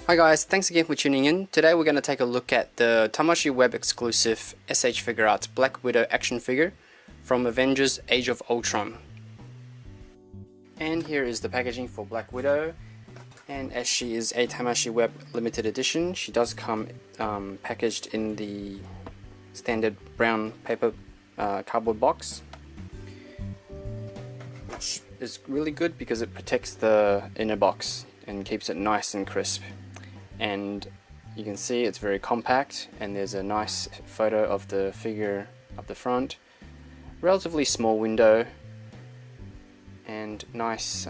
Hi guys, thanks again for tuning in. Today we're going to take a look at the Tamashii Web exclusive S.H.Figuarts Black Widow action figure from Avengers Age of Ultron. And here is the packaging for Black Widow, and as she is a Tamashii Web limited edition, she does come packaged in the standard brown paper cardboard box, which is really good because it protects the inner box and keeps it nice and crisp. And you can see it's very compact, and there's a nice photo of the figure up the front, relatively small window, and nice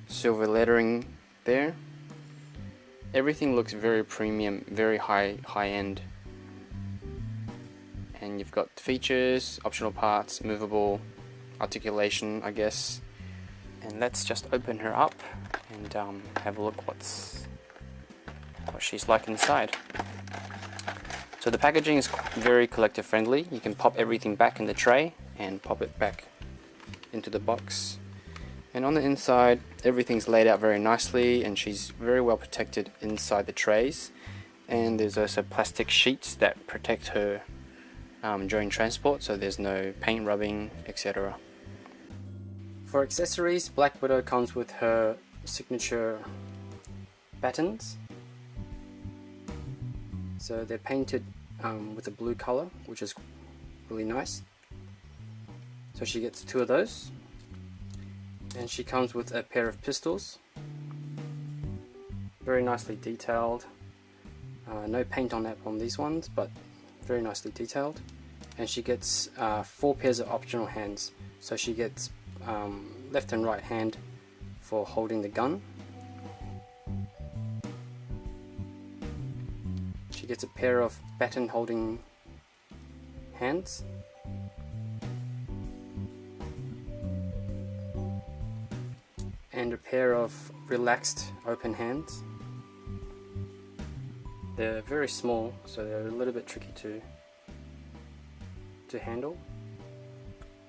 silver lettering there. Everything looks very premium, very high end, and you've got features, optional parts, movable, articulation I guess. And let's just open her up and have a look what she's like inside. So the packaging is very collector friendly. You can pop everything back in the tray and pop it back into the box. And on the inside, everything's laid out very nicely, and she's very well protected inside the trays. And there's also plastic sheets that protect her during transport, so there's no paint rubbing, etc. For accessories, Black Widow comes with her signature buttons. So they're painted with a blue color, which is really nice. So she gets 2 of those. And she comes with a pair of pistols. Very nicely detailed. No paint on these ones, but very nicely detailed. And she gets 4 pairs of optional hands. So she gets left and right hand for holding the gun. She gets a pair of baton holding hands. And a pair of relaxed open hands. They're very small, so they're a little bit tricky to handle.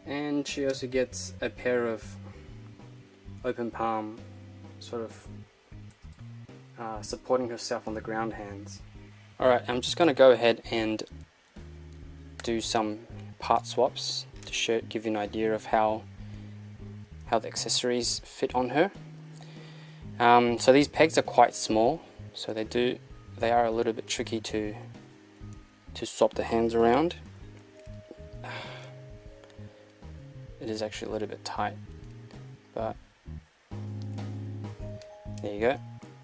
And she also gets a pair of open palm, sort of supporting herself on the ground hands. Alright, I'm just going to go ahead and do some part swaps to give you an idea of how the accessories fit on her. So these pegs are quite small, so they are a little bit tricky to swap the hands around. It is actually a little bit tight, but there you go.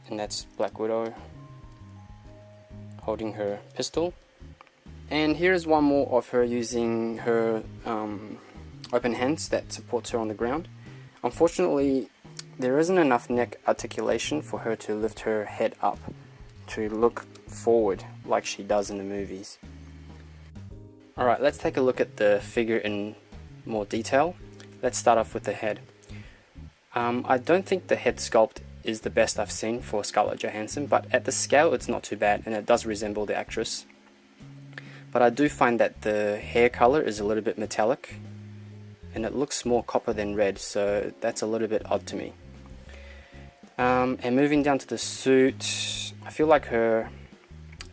And that's Black Widow holding her pistol. And here is one more of her using her open hands that supports her on the ground. Unfortunately, there isn't enough neck articulation for her to lift her head up to look forward like she does in the movies. Alright, let's take a look at the figure in more detail. Let's start off with the head. I don't think the head sculpt is the best I've seen for Scarlett Johansson, but at the scale it's not too bad, and it does resemble the actress. But I do find that the hair color is a little bit metallic, and it looks more copper than red, so that's a little bit odd to me. And moving down to the suit, I feel like her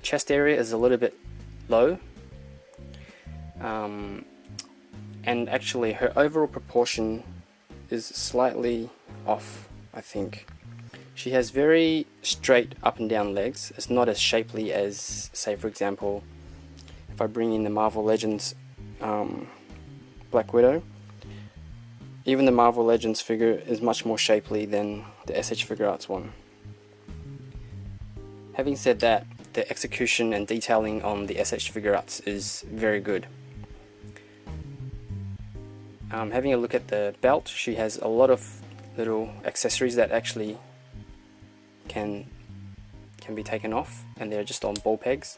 chest area is a little bit low. And actually her overall proportion is slightly off, I think. She has very straight up and down legs. It's not as shapely as, say for example, if I bring in the Marvel Legends Black Widow. Even the Marvel Legends figure is much more shapely than the S.H.Figuarts one. Having said that, the execution and detailing on the S.H.Figuarts is very good. Having a look at the belt, she has a lot of little accessories that actually can be taken off, and they're just on ball pegs.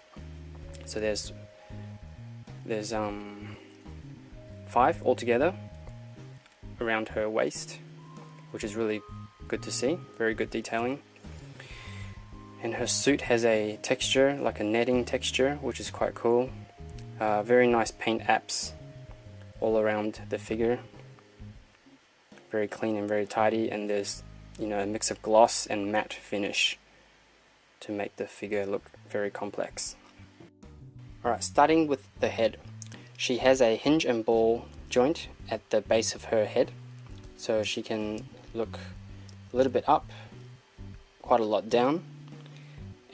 So there's 5 altogether around her waist, which is really good to see. Very good detailing. And her suit has a texture, like a netting texture, which is quite cool. Very nice paint apps all around the figure. Very clean and very tidy, and there's a mix of gloss and matte finish to make the figure look very complex. Alright, starting with the head. She has a hinge and ball joint at the base of her head, so she can look a little bit up, quite a lot down,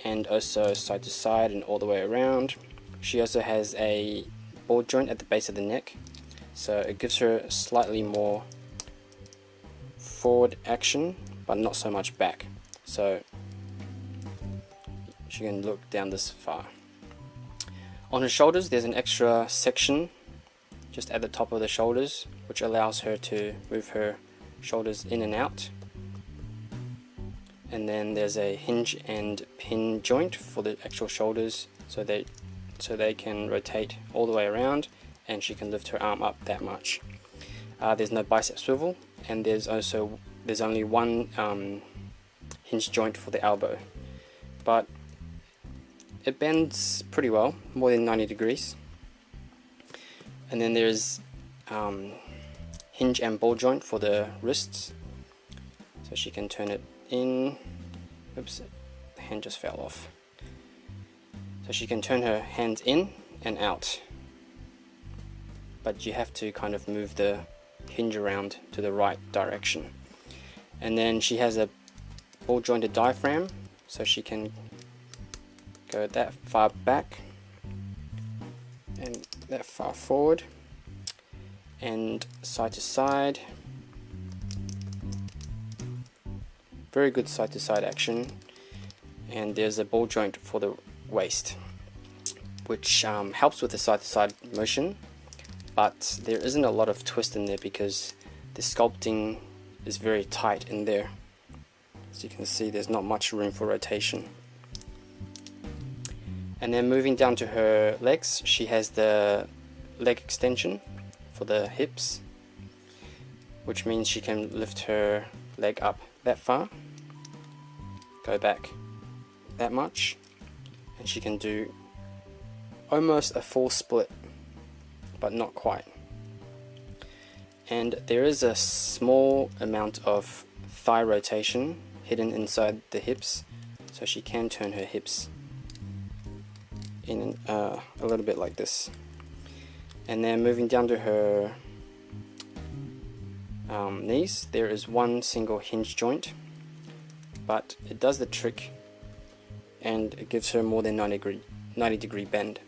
and also side to side and all the way around. She also has a ball joint at the base of the neck, so it gives her slightly more forward action but not so much back, so she can look down this far. On her shoulders there's an extra section just at the top of the shoulders which allows her to move her shoulders in and out. And then there's a hinge and pin joint for the actual shoulders so they can rotate all the way around, and she can lift her arm up that much. There's no bicep swivel, and there's only one hinge joint for the elbow, but it bends pretty well, more than 90 degrees. And then there's hinge and ball joint for the wrists, so she can turn it in. Oops, the hand just fell off. So she can turn her hands in and out, but you have to kind of move the hinge around to the right direction. And then she has a ball jointed diaphragm, so she can go that far back and that far forward and side to side. Very good side to side action. And there's a ball joint for the waist, which helps with the side to side motion, but there isn't a lot of twist in there because the sculpting is very tight in there. As you can see, there's not much room for rotation. And then moving down to her legs, she has the leg extension for the hips, which means she can lift her leg up that far, go back that much, and she can do almost a full split, but not quite. And there is a small amount of thigh rotation hidden inside the hips, so she can turn her hips in a little bit like this. And then moving down to her knees, there is one single hinge joint, but it does the trick and it gives her more than 90 degree bend.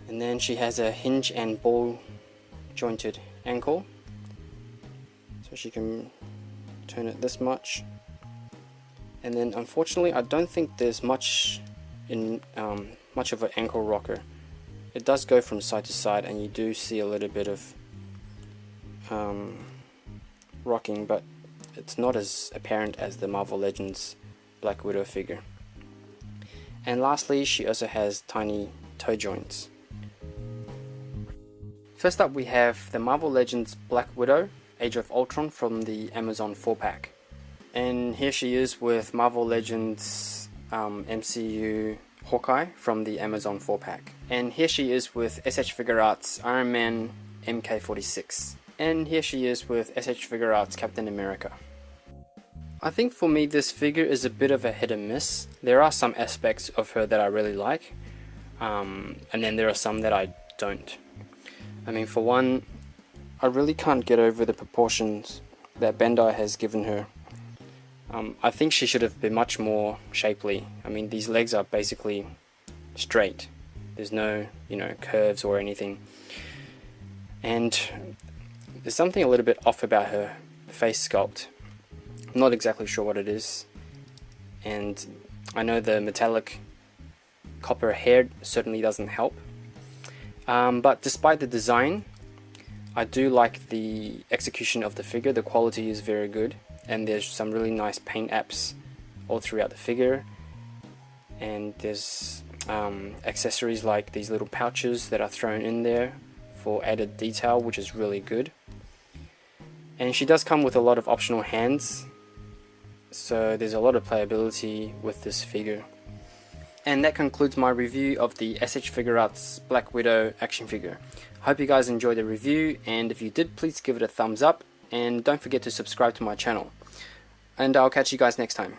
And then she has a hinge and ball jointed ankle, so she can turn it this much. And then unfortunately I don't think there's much of an ankle rocker. It does go from side to side and you do see a little bit of rocking, but it's not as apparent as the Marvel Legends Black Widow figure. And lastly, she also has tiny toe joints. First up we have the Marvel Legends Black Widow Age of Ultron from the Amazon 4-pack. And here she is with Marvel Legends MCU Hawkeye from the Amazon 4-pack. And here she is with S.H.Figuarts Iron Man MK46. And here she is with S.H.Figuarts Captain America. I think for me this figure is a bit of a hit and miss. There are some aspects of her that I really like, and then there are some that I don't. I mean, for one, I really can't get over the proportions that Bandai has given her. I think she should have been much more shapely. I mean, these legs are basically straight. There's no, curves or anything. And there's something a little bit off about her face sculpt. I'm not exactly sure what it is. And I know the metallic copper hair certainly doesn't help. But despite the design, I do like the execution of the figure. The quality is very good. And there's some really nice paint apps all throughout the figure. And there's accessories like these little pouches that are thrown in there for added detail, which is really good. And she does come with a lot of optional hands, so there's a lot of playability with this figure. And that concludes my review of the S.H.Figuarts Black Widow action figure. I hope you guys enjoyed the review, and if you did, please give it a thumbs up, and don't forget to subscribe to my channel. And I'll catch you guys next time.